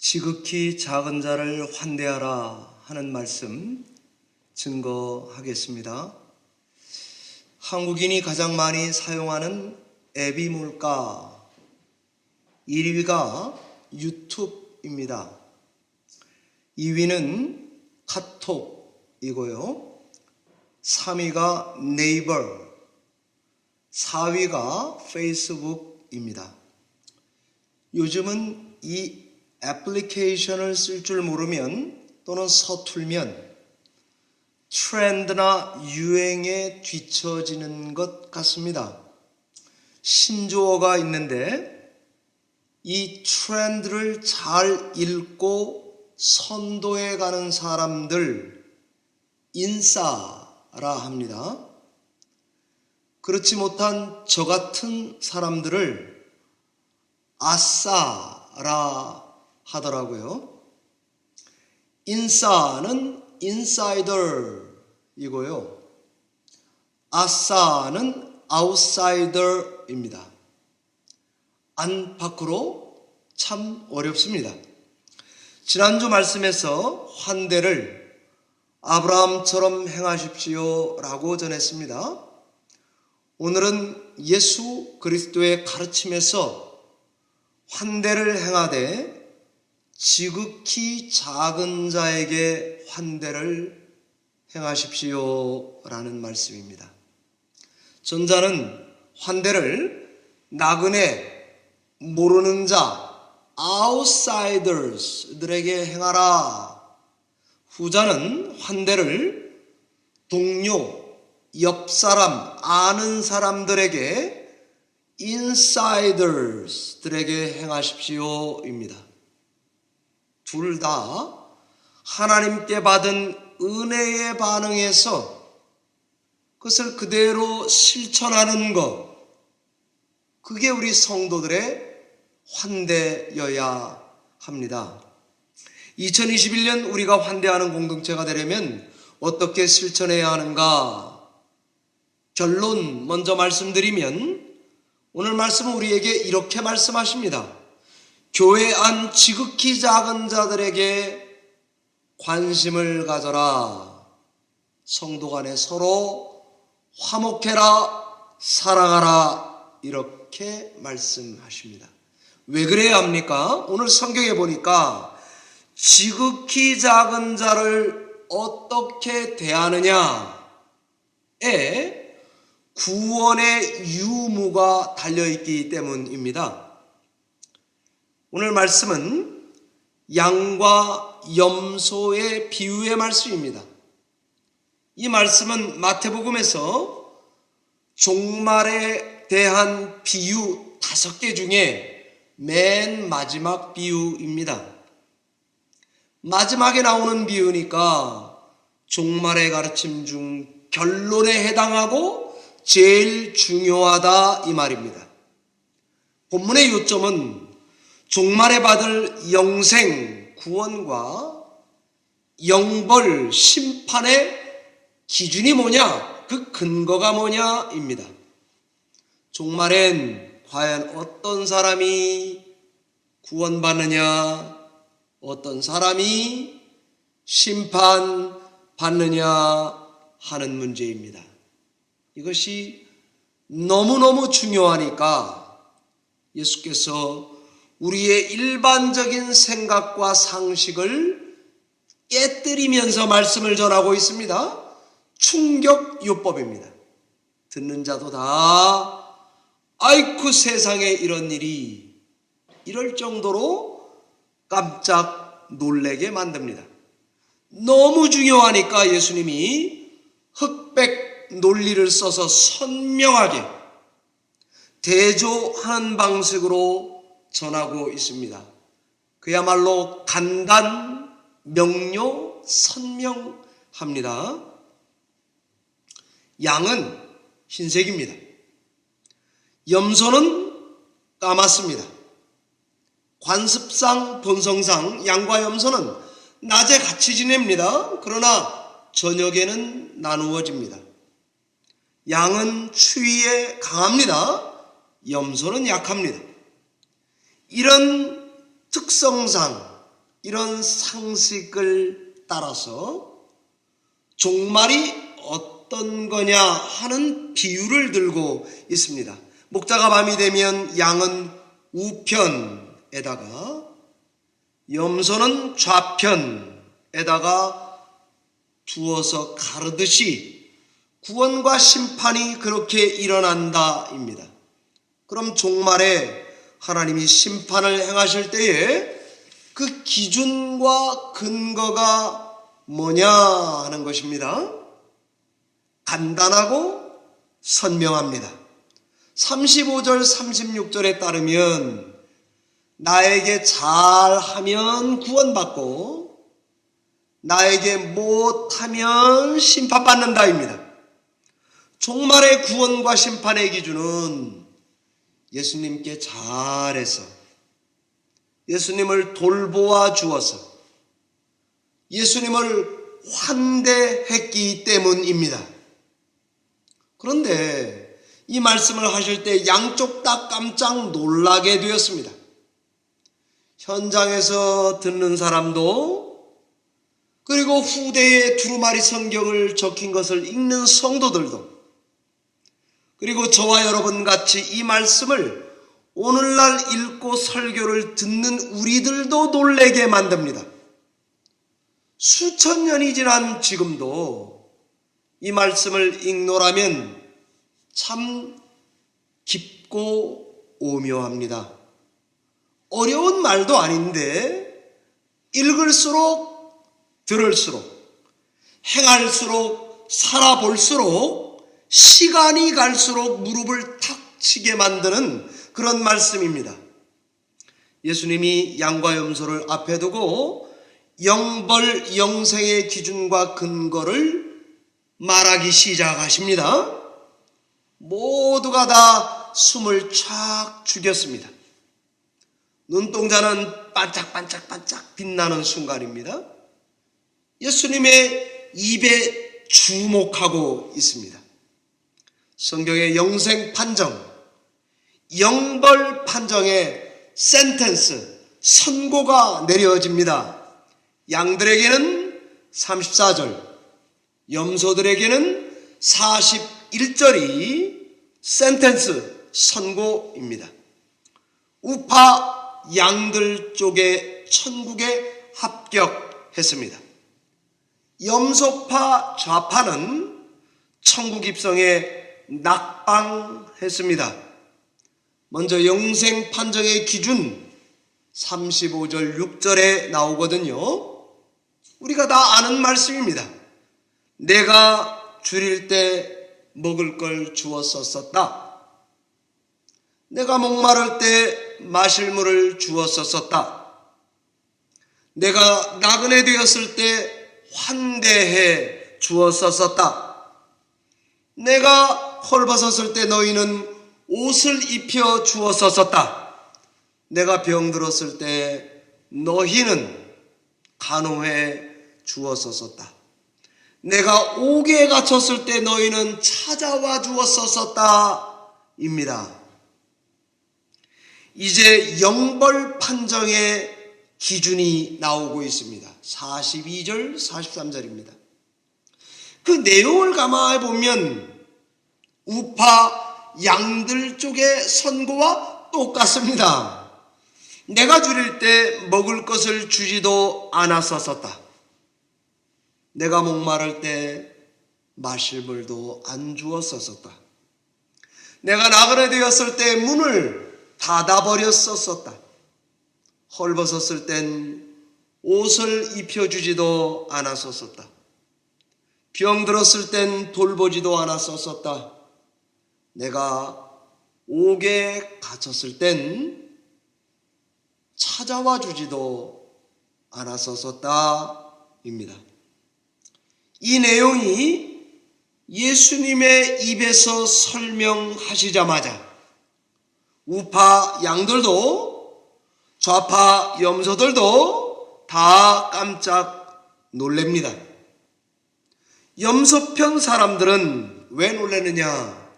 지극히 작은 자를 환대하라 하는 말씀 증거하겠습니다. 한국인이 가장 많이 사용하는 앱이 뭘까? 1위가 유튜브입니다. 2위는 카톡이고요. 3위가 네이버, 4위가 페이스북입니다. 요즘은 이 애플리케이션을 쓸 줄 모르면 또는 서툴면 트렌드나 유행에 뒤처지는 것 같습니다. 신조어가 있는데 이 트렌드를 잘 읽고 선도해 가는 사람들 인싸라 합니다. 그렇지 못한 저 같은 사람들을 아싸라 하더라고요. 인싸는 인사이더이고요. 아싸는 아웃사이더입니다. 안팎으로 참 어렵습니다. 지난주 말씀에서 환대를 아브라함처럼 행하십시오 라고 전했습니다. 오늘은 예수 그리스도의 가르침에서 환대를 행하되 지극히 작은 자에게 환대를 행하십시오 라는 말씀입니다. 전자는 환대를 나그네, 모르는 자, outsiders들에게 행하라. 후자는 환대를 동료, 옆사람, 아는 사람들에게 insiders들에게 행하십시오입니다. 둘 다 하나님께 받은 은혜에 반응해서 그것을 그대로 실천하는 것, 그게 우리 성도들의 환대여야 합니다. 2021년 우리가 환대하는 공동체가 되려면 어떻게 실천해야 하는가? 결론 먼저 말씀드리면 오늘 말씀은 우리에게 이렇게 말씀하십니다. 교회 안 지극히 작은 자들에게 관심을 가져라. 성도 간에 서로 화목해라, 사랑하라, 이렇게 말씀하십니다. 왜 그래야 합니까? 오늘 성경에 보니까 지극히 작은 자를 어떻게 대하느냐에 구원의 유무가 달려있기 때문입니다. 오늘 말씀은 양과 염소의 비유의 말씀입니다. 이 말씀은 마태복음에서 종말에 대한 비유 5개 중에 맨 마지막 비유입니다. 마지막에 나오는 비유니까 종말의 가르침 중 결론에 해당하고 제일 중요하다 이 말입니다. 본문의 요점은 종말에 받을 영생, 구원과 영벌, 심판의 기준이 뭐냐, 그 근거가 뭐냐입니다. 종말엔 과연 어떤 사람이 구원받느냐, 어떤 사람이 심판받느냐 하는 문제입니다. 이것이 너무너무 중요하니까 예수께서 우리의 일반적인 생각과 상식을 깨뜨리면서 말씀을 전하고 있습니다. 충격요법입니다. 듣는 자도 다 아이쿠 세상에 이런 일이, 이럴 정도로 깜짝 놀래게 만듭니다. 너무 중요하니까 예수님이 흑백 논리를 써서 선명하게 대조하는 방식으로 전하고 있습니다. 그야말로 간단, 명료, 선명합니다. 양은 흰색입니다. 염소는 까맣습니다. 관습상, 본성상 양과 염소는 낮에 같이 지냅니다. 그러나 저녁에는 나누어집니다. 양은 추위에 강합니다. 염소는 약합니다. 이런 특성상 이런 상식을 따라서 종말이 어떤 거냐 하는 비유를 들고 있습니다. 목자가 밤이 되면 양은 우편에다가 염소는 좌편에다가 두어서 가르듯이 구원과 심판이 그렇게 일어난다입니다. 그럼 종말에 하나님이 심판을 행하실 때에 그 기준과 근거가 뭐냐 하는 것입니다. 간단하고 선명합니다. 35절 36절에 따르면 나에게 잘하면 구원받고 나에게 못하면 심판받는다입니다. 종말의 구원과 심판의 기준은 예수님께 잘해서 예수님을 돌보아 주어서 예수님을 환대했기 때문입니다. 그런데 이 말씀을 하실 때 양쪽 다 깜짝 놀라게 되었습니다. 현장에서 듣는 사람도 그리고 후대에 두루마리 성경을 적힌 것을 읽는 성도들도 그리고 저와 여러분 같이 이 말씀을 오늘날 읽고 설교를 듣는 우리들도 놀라게 만듭니다. 수천 년이 지난 지금도 이 말씀을 읽노라면 참 깊고 오묘합니다. 어려운 말도 아닌데 읽을수록 들을수록 행할수록 살아볼수록 시간이 갈수록 무릎을 탁 치게 만드는 그런 말씀입니다. 예수님이 양과 염소를 앞에 두고 영벌 영생의 기준과 근거를 말하기 시작하십니다. 모두가 다 숨을 촥 죽였습니다. 눈동자는 반짝반짝반짝 빛나는 순간입니다. 예수님의 입에 주목하고 있습니다. 성경의 영생 판정, 영벌 판정의 센텐스, 선고가 내려집니다. 양들에게는 34절, 염소들에게는 41절이 센텐스, 선고입니다. 우파 양들 쪽에 천국에 합격했습니다. 염소파 좌파는 천국 입성에 낙방했습니다. 먼저 영생 판정의 기준 35절 6절에 나오거든요. 우리가 다 아는 말씀입니다. 내가 줄일 때 먹을 걸 주었었다. 내가 목마를 때 마실 물을 주었었다. 내가 나그네 되었을 때 환대해 주었었다. 내가 헐벗었을 때 너희는 옷을 입혀 주었었다. 내가 병들었을 때 너희는 간호해 주었었다. 내가 옥에 갇혔을 때 너희는 찾아와 주었었다. 입니다. 이제 영벌 판정의 기준이 나오고 있습니다. 42절, 43절입니다. 그 내용을 가만히 보면 우파 양들 쪽의 선고와 똑같습니다. 내가 줄일 때 먹을 것을 주지도 않았었다. 내가 목마를 때 마실 물도 안 주었었다. 내가 나그네 되었을 때 문을 닫아버렸었다. 헐벗었을 땐 옷을 입혀주지도 않았었다. 병들었을 땐 돌보지도 않았었다. 내가 옥에 갇혔을 땐 찾아와 주지도 않았었다. 입니다. 이 내용이 예수님의 입에서 설명하시자마자 우파 양들도 좌파 염소들도 다 깜짝 놀랍니다. 염소편 사람들은 왜 놀랐느냐?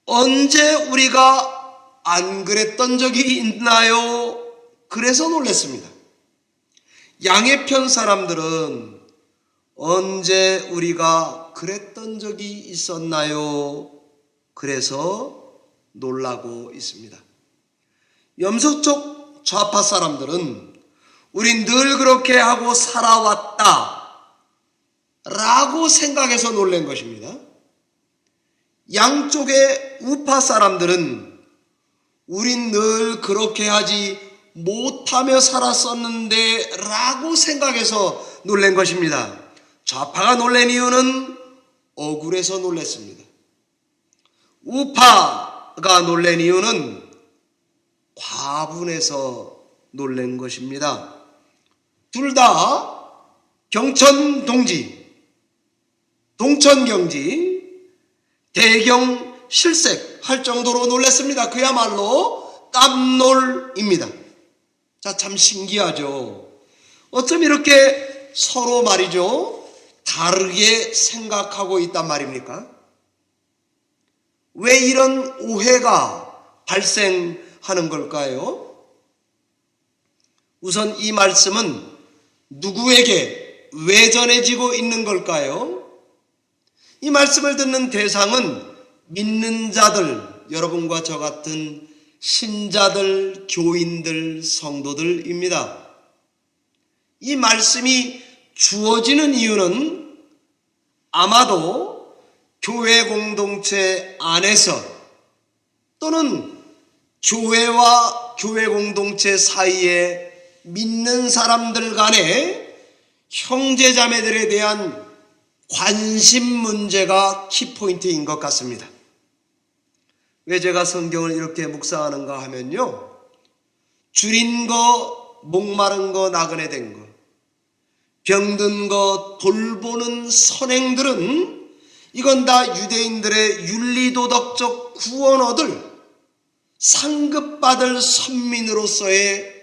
언제 우리가 안 그랬던 적이 있나요? 그래서 놀랐습니다. 양의 편 사람들은 언제 우리가 그랬던 적이 있었나요? 그래서 놀라고 있습니다. 염소 쪽 좌파 사람들은 우린 늘 그렇게 하고 살아왔다 라고 생각해서 놀란 것입니다. 양쪽의 우파 사람들은 우린 늘 그렇게 하지 못하며 살았었는데 라고 생각해서 놀란 것입니다. 좌파가 놀란 이유는 억울해서 놀랐습니다. 우파가 놀란 이유는 과분해서 놀란 것입니다. 둘 다 경천 동지, 동천 경지, 대경 실색할 정도로 놀랐습니다. 그야말로 깜놀입니다. 자, 참 신기하죠. 어쩜 이렇게 서로 말이죠, 다르게 생각하고 있단 말입니까? 왜 이런 오해가 발생하는 걸까요? 우선 이 말씀은 누구에게 왜 전해지고 있는 걸까요? 이 말씀을 듣는 대상은 믿는 자들, 여러분과 저 같은 신자들, 교인들, 성도들입니다. 이 말씀이 주어지는 이유는 아마도 교회 공동체 안에서 또는 교회와 교회 공동체 사이에 믿는 사람들 간의 형제자매들에 대한 관심 문제가 키포인트인 것 같습니다. 왜 제가 성경을 이렇게 묵상하는가 하면요, 줄인 거, 목마른 거, 나그네 된 거, 병든 거 돌보는 선행들은 이건 다 유대인들의 윤리도덕적 구원 얻을 상급받을 선민으로서의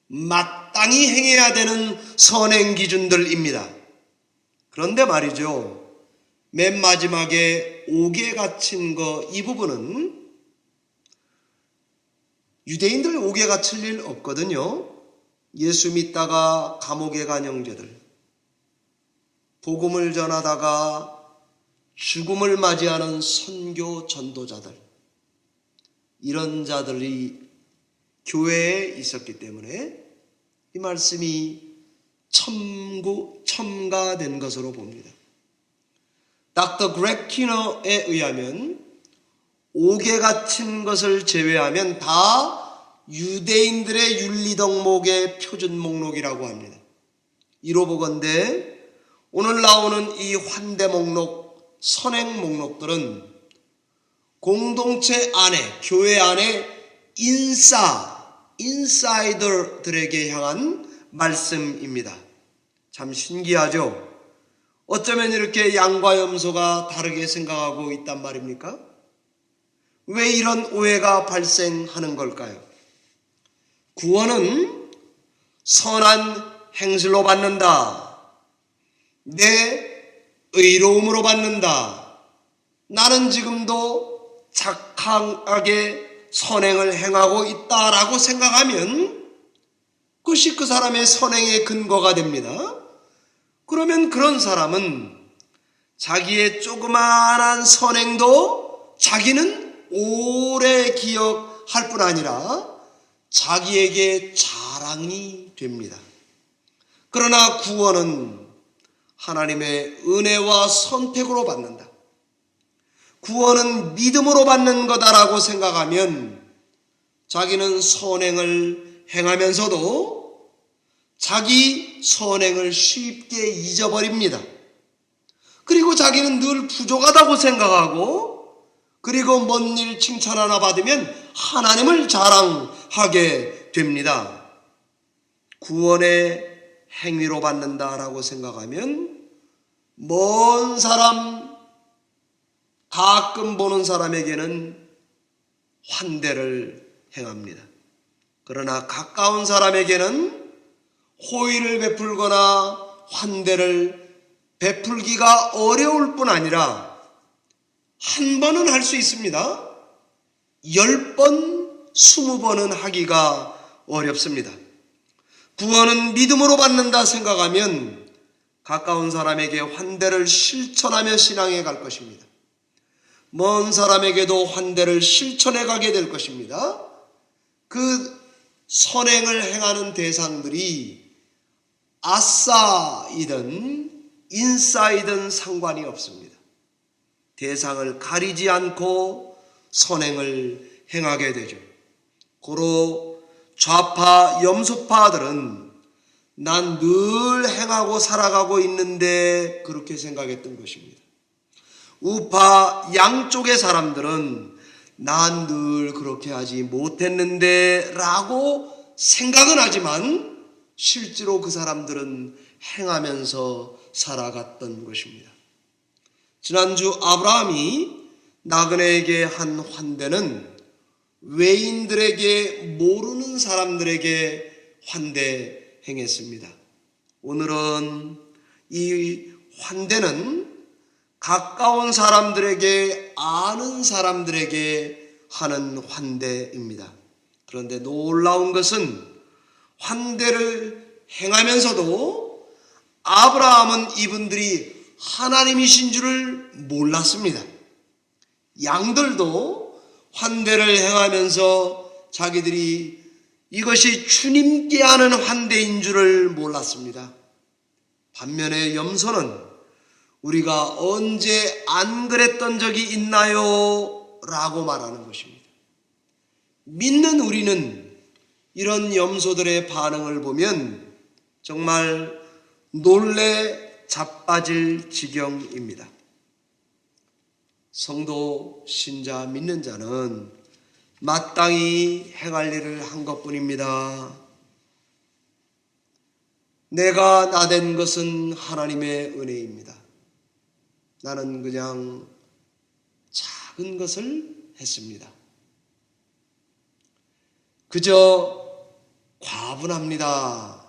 마땅히 행해야 되는 선행 기준들입니다. 그런데 말이죠, 맨 마지막에 옥에 갇힌 거, 이 부분은 유대인들 옥에 갇힐 일 없거든요. 예수 믿다가 감옥에 간 형제들, 복음을 전하다가 죽음을 맞이하는 선교 전도자들, 이런 자들이 교회에 있었기 때문에 이 말씀이 첨가된 것으로 봅니다. 닥터 그렉 키너에 의하면 옥에 갇힌 것을 제외하면 다 유대인들의 윤리덕목의 표준 목록이라고 합니다. 이로 보건대 오늘 나오는 이 환대 목록, 선행 목록들은 공동체 안에, 교회 안에 인사이더들에게 향한 말씀입니다. 참 신기하죠? 어쩌면 이렇게 양과 염소가 다르게 생각하고 있단 말입니까? 왜 이런 오해가 발생하는 걸까요? 구원은 선한 행실로 받는다. 내 의로움으로 받는다. 나는 지금도 착하게 선행을 행하고 있다라고 생각하면 그것이 그 사람의 선행의 근거가 됩니다. 그러면 그런 사람은 자기의 조그마한 선행도 자기는 오래 기억할 뿐 아니라 자기에게 자랑이 됩니다. 그러나 구원은 하나님의 은혜와 선택으로 받는다. 구원은 믿음으로 받는 거다라고 생각하면 자기는 선행을 행하면서도 자기 선행을 쉽게 잊어버립니다. 그리고 자기는 늘 부족하다고 생각하고, 그리고 뭔 일 칭찬 하나 받으면 하나님을 자랑하게 됩니다. 구원의 행위로 받는다라고 생각하면 먼 사람, 가끔 보는 사람에게는 환대를 행합니다. 그러나 가까운 사람에게는 호의를 베풀거나 환대를 베풀기가 어려울 뿐 아니라 한 번은 할 수 있습니다. 10번, 20번은 하기가 어렵습니다. 구원은 믿음으로 받는다 생각하면 가까운 사람에게 환대를 실천하며 신앙에 갈 것입니다. 먼 사람에게도 환대를 실천해 가게 될 것입니다. 그 선행을 행하는 대상들이 아싸이든 인싸이든 상관이 없습니다. 대상을 가리지 않고 선행을 행하게 되죠. 고로 좌파 염소파들은 난 늘 행하고 살아가고 있는데 그렇게 생각했던 것입니다. 우파 양쪽의 사람들은 난 늘 그렇게 하지 못했는데 라고 생각은 하지만 실제로 그 사람들은 행하면서 살아갔던 것입니다. 지난주 아브라함이 나그네에게 한 환대는 외인들에게, 모르는 사람들에게 환대 행했습니다. 오늘은 이 환대는 가까운 사람들에게, 아는 사람들에게 하는 환대입니다. 그런데 놀라운 것은 환대를 행하면서도 아브라함은 이분들이 하나님이신 줄을 몰랐습니다. 양들도 환대를 행하면서 자기들이 이것이 주님께 하는 환대인 줄을 몰랐습니다. 반면에 염소는 우리가 언제 안 그랬던 적이 있나요? 라고 말하는 것입니다. 믿는 우리는 이런 염소들의 반응을 보면 정말 놀래 자빠질 지경입니다. 성도, 신자, 믿는 자는 마땅히 행할 일을 한 것뿐입니다. 내가 나댄 것은 하나님의 은혜입니다. 나는 그냥 작은 것을 했습니다. 그저 과분합니다.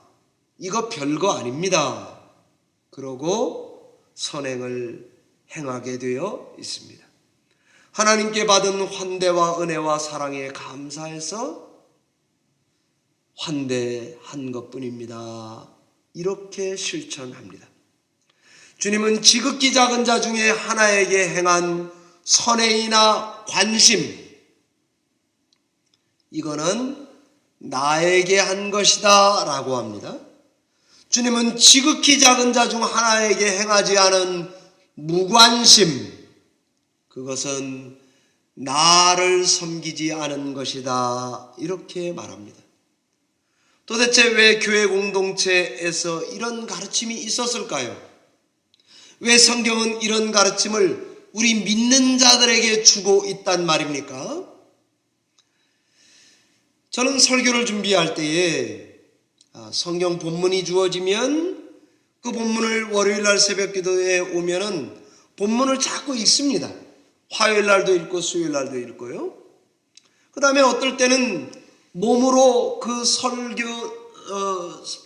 이거 별거 아닙니다. 그러고 선행을 행하게 되어 있습니다. 하나님께 받은 환대와 은혜와 사랑에 감사해서 환대한 것뿐입니다. 이렇게 실천합니다. 주님은 지극히 작은 자 중에 하나에게 행한 선행이나 관심, 이거는 나에게 한 것이다 라고 합니다. 주님은 지극히 작은 자 중 하나에게 행하지 않은 무관심, 그것은 나를 섬기지 않은 것이다 이렇게 말합니다. 도대체 왜 교회 공동체에서 이런 가르침이 있었을까요? 왜 성경은 이런 가르침을 우리 믿는 자들에게 주고 있단 말입니까? 저는 설교를 준비할 때에 성경 본문이 주어지면 그 본문을 월요일날 새벽기도에 오면은 본문을 자꾸 읽습니다. 화요일날도 읽고 수요일날도 읽고요. 그 다음에 어떨 때는 몸으로 그 설교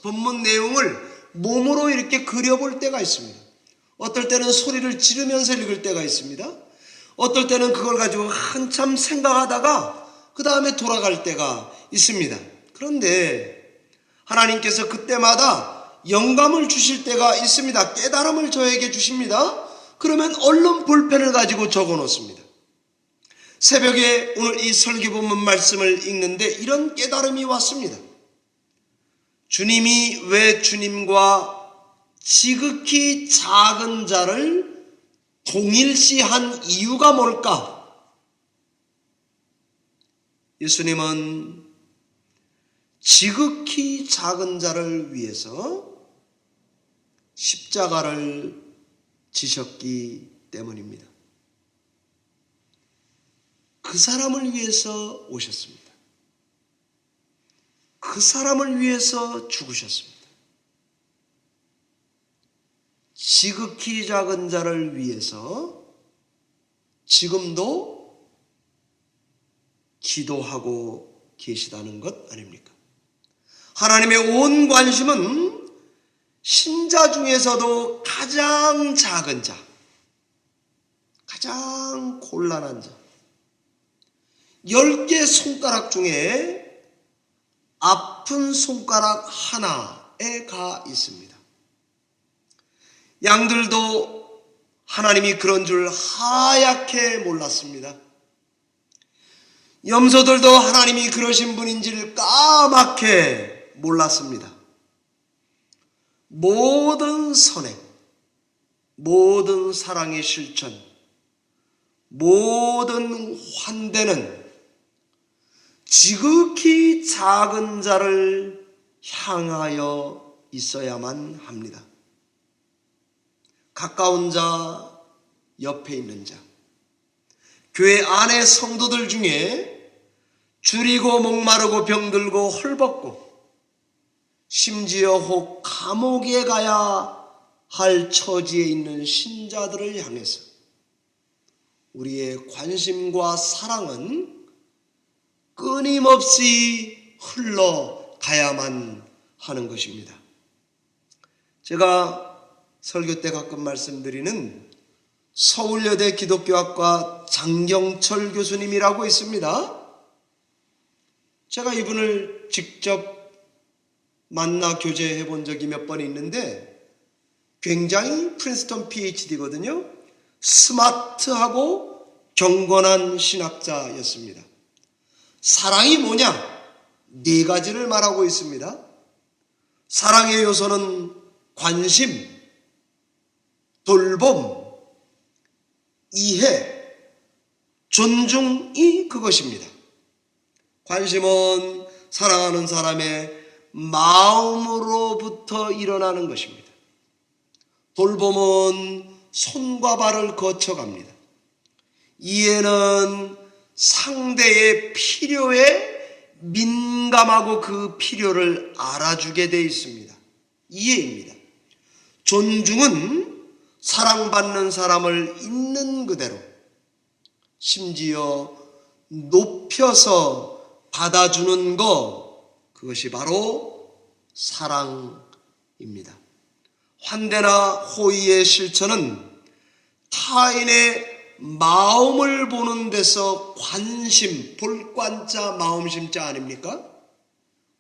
본문 내용을 몸으로 이렇게 그려볼 때가 있습니다. 어떨 때는 소리를 지르면서 읽을 때가 있습니다. 어떨 때는 그걸 가지고 한참 생각하다가 그 다음에 돌아갈 때가 있습니다. 그런데 하나님께서 그때마다 영감을 주실 때가 있습니다. 깨달음을 저에게 주십니다. 그러면 얼른 볼펜을 가지고 적어 놓습니다. 새벽에 오늘 이 설교 본문 말씀을 읽는데 이런 깨달음이 왔습니다. 주님이 왜 주님과 지극히 작은 자를 동일시한 이유가 뭘까? 예수님은 지극히 작은 자를 위해서 십자가를 지셨기 때문입니다. 그 사람을 위해서 오셨습니다. 그 사람을 위해서 죽으셨습니다. 지극히 작은 자를 위해서 지금도 기도하고 계시다는 것 아닙니까? 하나님의 온 관심은 신자 중에서도 가장 작은 자, 가장 곤란한 자, 10개 손가락 중에 앞 아픈 손가락 하나에 가 있습니다. 양들도 하나님이 그런 줄 하얗게 몰랐습니다. 염소들도 하나님이 그러신 분인지를 까맣게 몰랐습니다. 모든 선행, 모든 사랑의 실천, 모든 환대는 지극히 작은 자를 향하여 있어야만 합니다. 가까운 자, 옆에 있는 자, 교회 안의 성도들 중에 줄이고 목마르고 병들고 헐벗고 심지어 혹 감옥에 가야 할 처지에 있는 신자들을 향해서 우리의 관심과 사랑은 끊임없이 흘러가야만 하는 것입니다. 제가 설교 때 가끔 말씀드리는 서울여대 기독교학과 장경철 교수님이라고 있습니다. 제가 이분을 직접 만나 교제해 본 적이 몇 번 있는데 굉장히 프린스턴 PhD거든요. 스마트하고 경건한 신학자였습니다. 사랑이 뭐냐? 4가지를 말하고 있습니다. 사랑의 요소는 관심, 돌봄, 이해, 존중이 그것입니다. 관심은 사랑하는 사람의 마음으로부터 일어나는 것입니다. 돌봄은 손과 발을 거쳐갑니다. 이해는 상대의 필요에 민감하고 그 필요를 알아주게 되어 있습니다. 이해입니다. 존중은 사랑받는 사람을 있는 그대로 심지어 높여서 받아주는 것, 그것이 바로 사랑입니다. 환대나 호의의 실천은 타인의 마음을 보는 데서 관심, 볼관자 마음심자 아닙니까?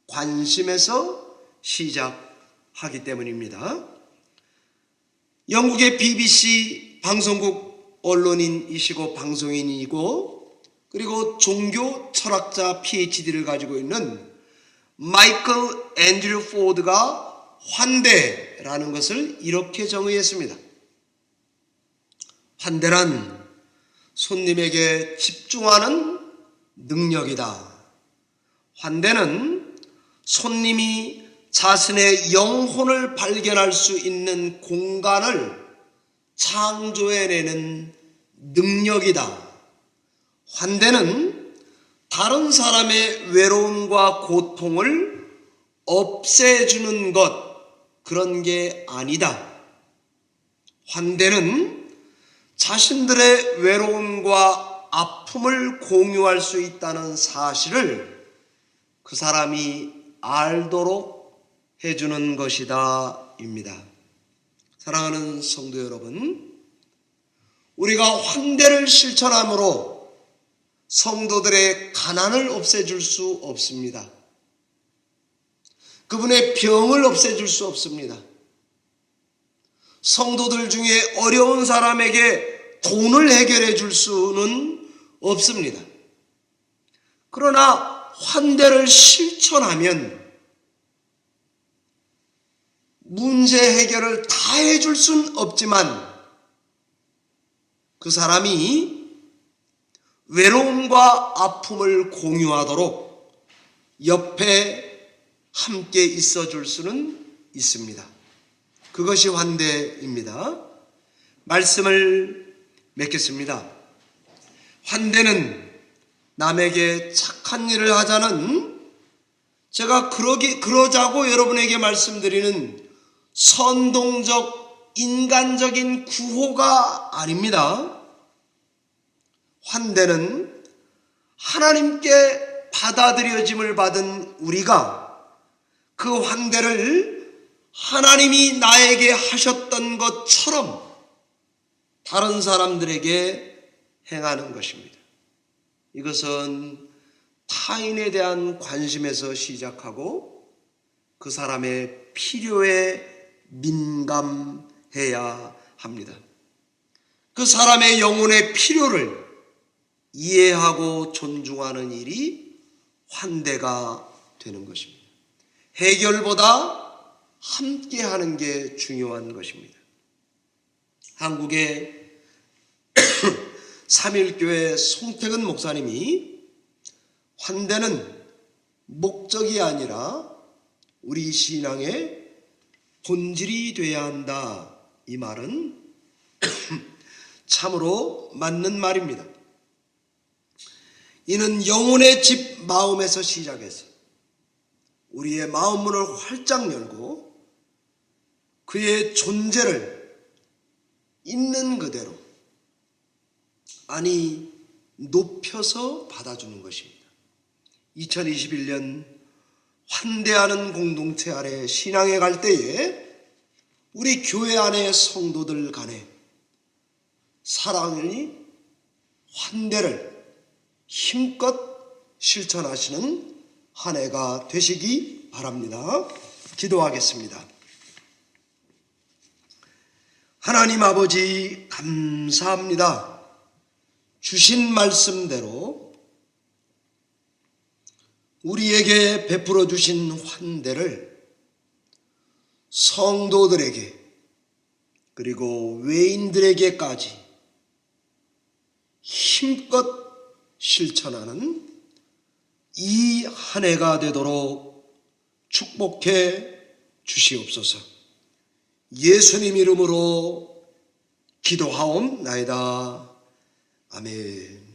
관심에서 시작하기 때문입니다. 영국의 BBC 방송국 언론인이시고 방송인이고 그리고 종교 철학자 PhD를 가지고 있는 마이클 앤드류 포드가 환대라는 것을 이렇게 정의했습니다. 환대란 손님에게 집중하는 능력이다. 환대는 손님이 자신의 영혼을 발견할 수 있는 공간을 창조해내는 능력이다. 환대는 다른 사람의 외로움과 고통을 없애주는 것, 그런 게 아니다. 환대는 자신들의 외로움과 아픔을 공유할 수 있다는 사실을 그 사람이 알도록 해주는 것이다 입니다. 사랑하는 성도 여러분, 우리가 환대를 실천함으로 성도들의 가난을 없애줄 수 없습니다. 그분의 병을 없애줄 수 없습니다. 성도들 중에 어려운 사람에게 돈을 해결해 줄 수는 없습니다. 그러나 환대를 실천하면 문제 해결을 다 해줄 수는 없지만 그 사람이 외로움과 아픔을 공유하도록 옆에 함께 있어 줄 수는 있습니다. 그것이 환대입니다. 말씀을 맺겠습니다. 환대는 남에게 착한 일을 하자는, 제가 그러자고 여러분에게 말씀드리는 선동적 인간적인 구호가 아닙니다. 환대는 하나님께 받아들여짐을 받은 우리가 그 환대를 하나님이 나에게 하셨던 것처럼 다른 사람들에게 행하는 것입니다. 이것은 타인에 대한 관심에서 시작하고 그 사람의 필요에 민감해야 합니다. 그 사람의 영혼의 필요를 이해하고 존중하는 일이 환대가 되는 것입니다. 해결보다 함께하는 게 중요한 것입니다. 한국의 삼일교회 송택은 목사님이 환대는 목적이 아니라 우리 신앙의 본질이 돼야 한다, 이 말은 참으로 맞는 말입니다. 이는 영혼의 집 마음에서 시작해서 우리의 마음 문을 활짝 열고 그의 존재를 있는 그대로, 아니 높여서 받아주는 것입니다. 2021년 환대하는 공동체 아래 신앙에 갈 때에 우리 교회 안의 성도들 간에 사랑의 환대를 힘껏 실천하시는 한 해가 되시기 바랍니다. 기도하겠습니다. 하나님 아버지, 감사합니다. 주신 말씀대로 우리에게 베풀어 주신 환대를 성도들에게 그리고 외인들에게까지 힘껏 실천하는 이 한 해가 되도록 축복해 주시옵소서. 예수님 이름으로 기도하옵나이다. 아멘.